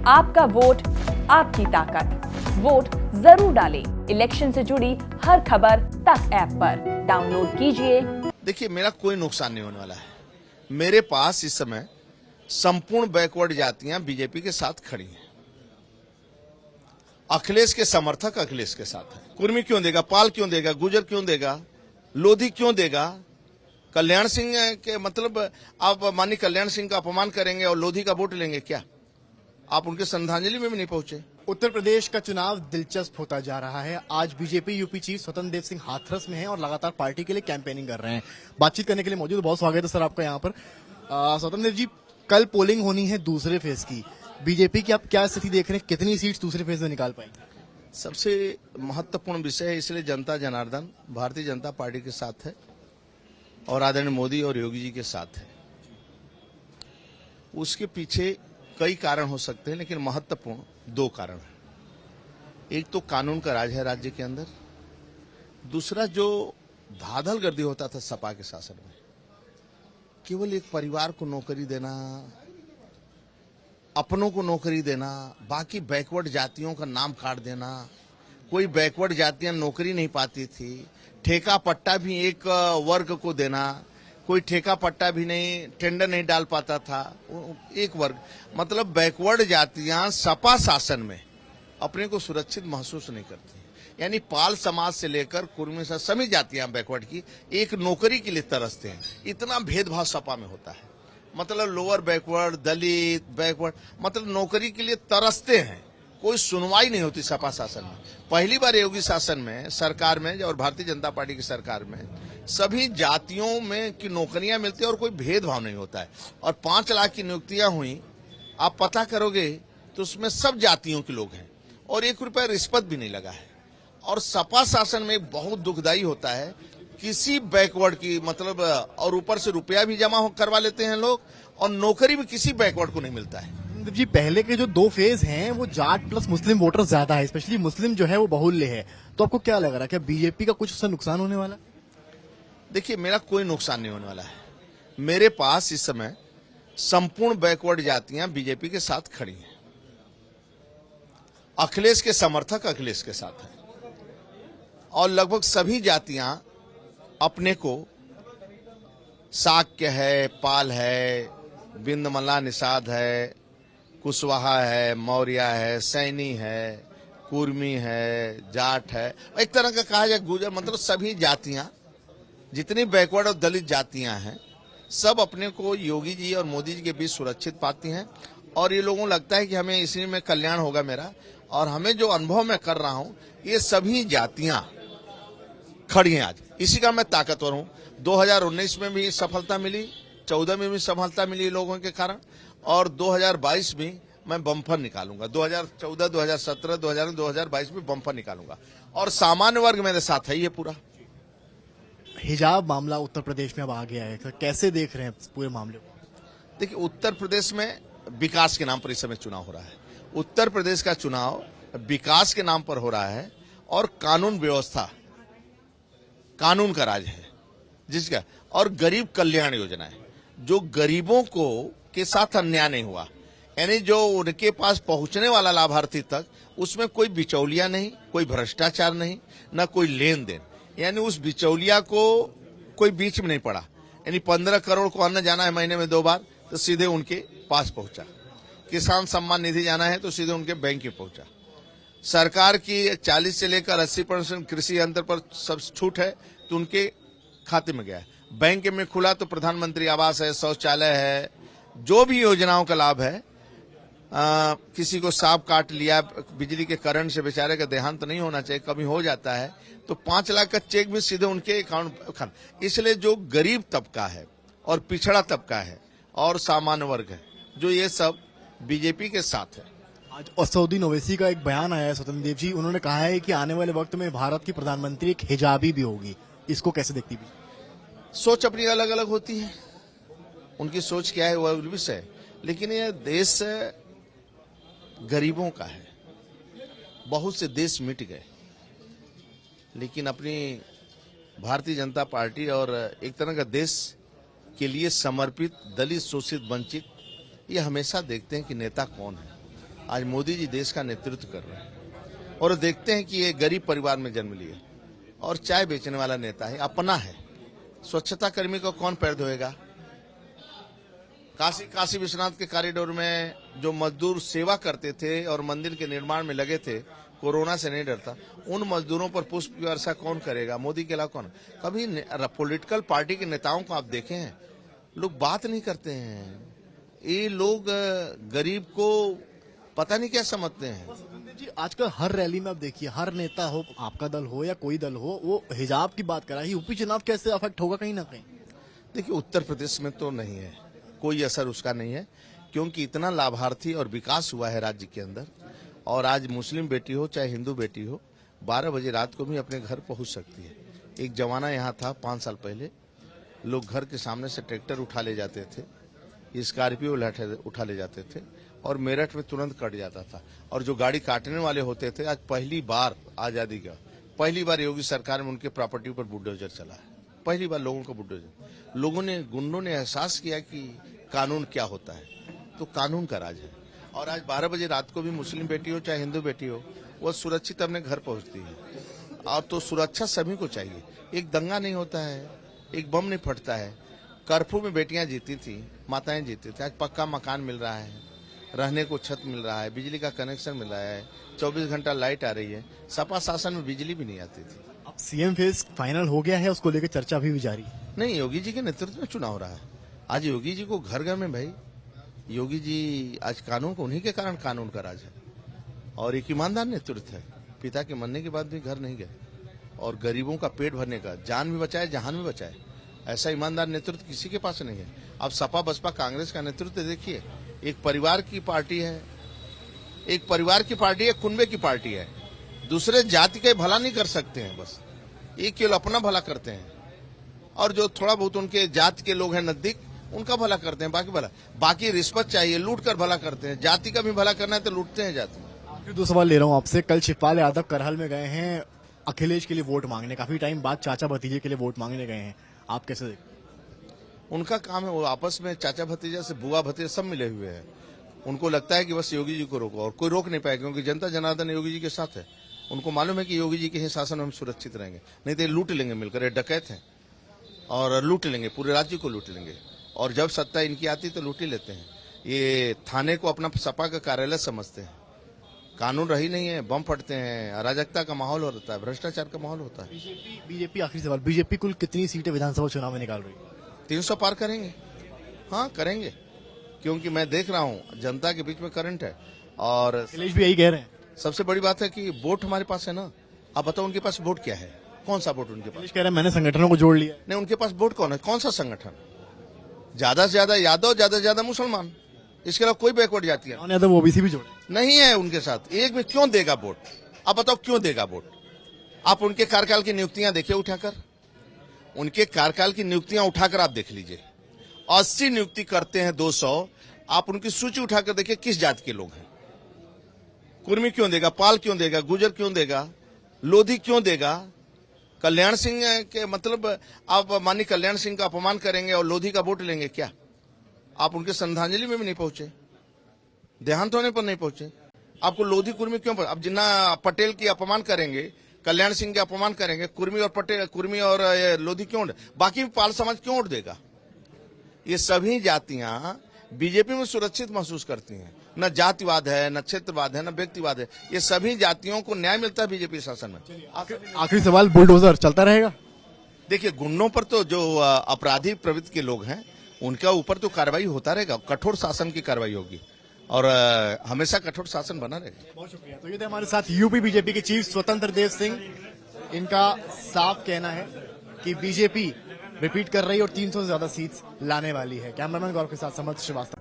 आपका वोट आपकी ताकत। वोट जरूर डालें। इलेक्शन से जुड़ी हर खबर तक ऐप पर डाउनलोड कीजिए। देखिए, मेरा कोई नुकसान नहीं होने वाला है। मेरे पास इस समय संपूर्ण बैकवर्ड जातियां बीजेपी के साथ खड़ी हैं। अखिलेश के समर्थक अखिलेश के साथ हैं। कुर्मी क्यों देगा, पाल क्यों देगा, गुजर क्यों देगा, लोधी क्यों देगा? कल्याण सिंह के मतलब आप माननीय कल्याण सिंह का अपमान करेंगे और लोधी का वोट लेंगे क्या? आप उनके श्रद्धांजलि में भी नहीं पहुंचे। उत्तर प्रदेश का चुनाव दिलचस्प होता जा रहा है। आज बीजेपी यूपी चीफ स्वतंत्र देव सिंह हाथरस में हैं और लगातार पार्टी के लिए कैंपेनिंग कर रहे हैं। बातचीत करने के लिए मौजूद, बहुत स्वागत है सर आपका यहाँ पर। स्वतंत्र देव जी, कल पोलिंग होनी है दूसरे फेज की। बीजेपी की आप क्या स्थिति देख रहे हैं, कितनी सीट्स दूसरे फेज में निकाल पाएंगे? सबसे महत्वपूर्ण विषय है, इसलिए जनता जनार्दन भारतीय जनता पार्टी के साथ है और आदरणीय मोदी और योगी जी के साथ है। उसके पीछे कई कारण हो सकते हैं, लेकिन महत्वपूर्ण दो कारण हैं। एक तो कानून का राज है राज्य के अंदर, दूसरा जो धांधल गर्दी होता था सपा के शासन में, केवल एक परिवार को नौकरी देना, अपनों को नौकरी देना, बाकी बैकवर्ड जातियों का नाम काट देना। कोई बैकवर्ड जातियां नौकरी नहीं पाती थी, ठेका पट्टा भी एक वर्ग को देना, कोई ठेका पट्टा भी नहीं, टेंडर नहीं डाल पाता था एक वर्ग। मतलब बैकवर्ड जातियां सपा शासन में अपने को सुरक्षित महसूस नहीं करती। यानी पाल समाज से लेकर कुर्मी से सभी जातियां बैकवर्ड की एक नौकरी के लिए तरसते हैं। इतना भेदभाव सपा में होता है। मतलब लोअर बैकवर्ड, दलित, बैकवर्ड, मतलब नौकरी के लिए तरसते हैं। कोई सुनवाई नहीं होती सपा शासन में। पहली बार योगी शासन में, सरकार में और भारतीय जनता पार्टी की सरकार में सभी जातियों में की नौकरियां मिलती है और कोई भेदभाव नहीं होता है। और 5 लाख की नियुक्तियां हुई, आप पता करोगे तो उसमें सब जातियों के लोग हैं और 1 रुपया रिश्वत भी नहीं लगा है। और सपा शासन में बहुत दुखदाई होता है, किसी बैकवर्ड की मतलब और ऊपर से रुपया भी जमा करवा लेते हैं लोग और नौकरी भी किसी बैकवर्ड को नहीं मिलता है। जी, पहले के जो 2 फेज हैं वो जाट प्लस मुस्लिम वोटर्स ज्यादा है, स्पेशली मुस्लिम जो है वो बहुल्य है। तो आपको क्या लग रहा है, क्या बीजेपी का कुछ उससे नुकसान होने वाला? देखिए, मेरा कोई नुकसान नहीं होने वाला है। मेरे पास इस समय संपूर्ण बैकवर्ड जातियां बीजेपी के साथ खड़ी हैं। अखिलेश के समर्थक अखिलेश के साथ हैं और लगभग सभी जातियां अपने को शाक्य है, पाल है, बिंदमल्ला निषाद है, कुशवाहा है, मौर्य है, सैनी है, कुर्मी है, जाट है, एक तरह का कहा जाए गुजर, मतलब सभी जातियां जितनी बैकवर्ड और दलित जातियां हैं सब अपने को योगी जी और मोदी जी के बीच सुरक्षित पाती हैं। और ये लोगों को लगता है कि हमें इसी में कल्याण होगा मेरा। और हमें जो अनुभव मैं कर रहा हूं, ये सभी जातियां खड़ी हैं आज। इसी का मैं ताकतवर हूं। 2019 में भी सफलता मिली, 14 में भी सफलता मिली लोगों के कारण, और 2022 में मैं बम्पर निकालूंगा। 2014, 2017, 2022 में बम्पर निकालूंगा और सामान्य वर्ग मेरे साथ है। ये पूरा हिजाब मामला उत्तर प्रदेश में अब आ गया है, कैसे देख रहे हैं पूरे मामले को? देखिए, उत्तर प्रदेश में विकास के नाम पर इस समय चुनाव हो रहा है। उत्तर प्रदेश का चुनाव विकास के नाम पर हो रहा है और कानून व्यवस्था, कानून का राज है जिसका, और गरीब कल्याण योजना है। जो गरीबों को के साथ अन्याय नहीं हुआ, यानी जो उनके पास पहुंचने वाला लाभार्थी तक, उसमें कोई बिचौलिया नहीं, कोई भ्रष्टाचार नहीं, न कोई लेन देन। यानी उस बिचौलिया को कोई बीच में नहीं पड़ा। यानी 15 करोड़ को अन्न जाना है महीने में 2 बार तो सीधे उनके पास पहुंचा। किसान सम्मान निधि जाना है तो सीधे उनके बैंक में पहुंचा। सरकार की 40 से लेकर 80% कृषि यंत्र पर सब छूट है तो उनके खाते में गया है। बैंक में खुला तो प्रधानमंत्री आवास है, शौचालय है, जो भी योजनाओं का लाभ है। किसी को सांप काट लिया, बिजली के करंट से बेचारे का देहांत नहीं होना चाहिए, कभी हो जाता है तो 5 लाख का चेक भी सीधे उनके अकाउंट। इसलिए जो गरीब तबका है और पिछड़ा तबका है और सामान्य वर्ग है, जो ये सब बीजेपी के साथ है। आज असदुद्दीन ओवैसी का एक बयान आया है स्वतंत्र देव जी, उन्होंने कहा है कि आने वाले वक्त में भारत की प्रधानमंत्री एक हिजाबी भी होगी। इसको कैसे देखती भी? सोच अपनी अलग अलग होती है, उनकी सोच क्या है वह विषय है, लेकिन यह देश गरीबों का है। बहुत से देश मिट गए, लेकिन अपनी भारतीय जनता पार्टी और एक तरह का देश के लिए समर्पित दलित, शोषित, वंचित, ये हमेशा देखते हैं कि नेता कौन है। आज मोदी जी देश का नेतृत्व कर रहे हैं और देखते हैं कि ये गरीब परिवार में जन्म लिए और चाय बेचने वाला नेता है, अपना है। स्वच्छता कर्मी को कौन पैर धोएगा? काशी विश्वनाथ के कॉरिडोर में जो मजदूर सेवा करते थे और मंदिर के निर्माण में लगे थे, कोरोना से नहीं डरता, उन मजदूरों पर पुष्प वर्षा कौन करेगा? मोदी के अलावा कौन? कभी पॉलिटिकल पार्टी के नेताओं को आप देखे हैं, लोग बात नहीं करते हैं। ये लोग गरीब को पता नहीं क्या समझते हैं। जी आजकल हर रैली में आप देखिए, हर नेता हो, आपका दल हो या कोई दल हो, वो हिजाब की बात कर रहा है। यूपी चुनाव कैसे अफेक्ट होगा कहीं ना कहीं? देखिए, उत्तर प्रदेश में तो नहीं है, कोई असर उसका नहीं है, क्योंकि इतना लाभार्थी और विकास हुआ है राज्य के अंदर। और आज मुस्लिम बेटी हो चाहे हिंदू बेटी हो, 12 बजे रात को भी अपने घर पहुंच सकती है। एक जमाना यहाँ था 5 साल पहले, लोग घर के सामने से ट्रैक्टर उठा ले जाते थे, स्कॉर्पियो उठा ले जाते थे और मेरठ में तुरंत कट जाता था। और जो गाड़ी काटने वाले होते थे, आज पहली बार आजादी का पहली बार योगी सरकार में उनके प्रॉपर्टी पर बुलडोजर चला है। पहली बार लोगों का बुलडोजर, गुंडों ने एहसास किया कि कानून क्या होता है, तो कानून का राज है। और आज 12 बजे रात को भी मुस्लिम बेटी हो चाहे हिंदू बेटी हो, वो सुरक्षित अपने घर पहुंचती है। और तो सुरक्षा सभी को चाहिए। एक दंगा नहीं होता है, एक बम नहीं फटता है। कर्फ्यू में बेटियां जीती थी, माताएं जीती थी, आज पक्का मकान मिल रहा है, रहने को छत मिल रहा है, बिजली का कनेक्शन मिल रहा है, 24 घंटा लाइट आ रही है। सपा शासन में बिजली भी नहीं आती थी। अब सीएम फेस फाइनल हो गया है, उसको लेकर चर्चा अभी भी जारी है। नहीं, योगी जी के नेतृत्व में चुनाव हो रहा है। आज योगी जी को घर घर में, भाई योगी जी आज कानून को, उन्हीं के कारण कानून का राज है। और एक ईमानदार नेतृत्व है, पिता के मरने के बाद भी घर नहीं गए और गरीबों का पेट भरने का, जान भी बचाए जहान भी बचाए, ऐसा ईमानदार नेतृत्व किसी के पास नहीं है। अब सपा बसपा कांग्रेस का नेतृत्व देखिए, एक परिवार की पार्टी है, एक परिवार की पार्टी है, कुनबे की पार्टी है। दूसरे जाति का भला नहीं कर सकते हैं, बस एक केवल अपना भला करते हैं। और जो थोड़ा बहुत उनके जाति के लोग हैं नजदीक, उनका भला करते हैं, बाकी रिश्वत चाहिए, लूट कर भला करते हैं। जाति का भी भला करना है तो लूटते हैं जाति में। आखिरी 2 सवाल ले रहा हूँ आपसे। कल शिवपाल यादव करहल में गए हैं अखिलेश के लिए वोट मांगने, काफी टाइम बाद चाचा भतीजे के लिए वोट मांगने गए हैं, आप कैसे देखते? उनका काम है, वो आपस में चाचा भतीजा से बुआ भतीजा सब मिले हुए हैं। उनको लगता है कि बस योगी जी को रोको, और कोई रोक नहीं पाएगा, क्योंकि जनता जनार्दन योगी जी के साथ है। उनको मालूम है कि योगी जी के ही शासन में हम सुरक्षित रहेंगे, नहीं तो ये लूट लेंगे मिलकर। ये डकैत हैं और लूट लेंगे, पूरे राज्य को लूट लेंगे। और जब सत्ता इनकी आती तो लूट ही लेते हैं। ये थाने को अपना सपा का कार्यालय समझते हैं, कानून रही नहीं है, बम फटते हैं, अराजकता का माहौल होता है, भ्रष्टाचार का माहौल होता है। बीजेपी आखिरी सवाल, बीजेपी कुल कितनी सीटें विधानसभा चुनाव में निकाल रही है? 300 पार करेंगे। हाँ करेंगे, क्योंकि मैं देख रहा हूँ जनता के बीच में करंट है। और अखिलेश भी यही कह रहे हैं। सबसे बड़ी बात है कि वोट हमारे पास है ना। आप बताओ उनके पास वोट क्या है? कौन सा वोट उनके पास? अखिलेश कह रहे हैं मैंने संगठनों को जोड़ लिया। नहीं, उनके पास वोट कौन है? कौन सा संगठन? ज्यादा से ज्यादा यादव, ज्यादा से ज्यादा मुसलमान, इसके अलावा कोई बैकवर्ड जाति है यादव ओबीसी भी जोड़े नहीं है उनके साथ। एक में क्यों देगा वोट? आप बताओ क्यों देगा वोट? आप उनके कार्यकाल की नियुक्तियां देखिए उठाकर, उनके कार्यकाल की नियुक्तियां उठाकर आप देख लीजिए। 80 नियुक्ति करते हैं 200। आप उनकी सूची उठाकर देखिए किस जाति के लोग हैं। कुर्मी क्यों देगा? पाल क्यों देगा? गुजर क्यों देगा? लोधी क्यों देगा? कल्याण सिंह के मतलब आप माननीय कल्याण सिंह का अपमान करेंगे और लोधी का वोट लेंगे क्या? आप उनके श्रद्धांजलि में भी नहीं पहुंचे, देहांत होने पर नहीं पहुंचे। आपको लोधी कुर्मी क्यों? अब जिन्ना पटेल की अपमान करेंगे, कल्याण सिंह के अपमान करेंगे, कुर्मी और लोधी क्यों? बाकी पाल समाज क्यों वोट देगा? ये सभी जातियां बीजेपी में सुरक्षित महसूस करती हैं। न जातिवाद है, न क्षेत्रवाद है, न व्यक्तिवाद है। ये सभी जातियों को न्याय मिलता है बीजेपी शासन में। आखिरी सवाल, बुलडोजर चलता रहेगा? देखिए, गुंडों पर तो जो अपराधी प्रवृत्ति के लोग हैं उनका ऊपर तो कार्रवाई होता रहेगा, कठोर शासन की कार्रवाई होगी और हमेशा कठोर शासन बना रहेगा। बहुत शुक्रिया। तो ये थे हमारे साथ यूपी बीजेपी के चीफ स्वतंत्र देव सिंह। इनका साफ कहना है कि बीजेपी रिपीट कर रही है और 300 से ज्यादा सीट्स लाने वाली है। कैमरामैन गौरव के साथ समर्थ श्रीवास्तव।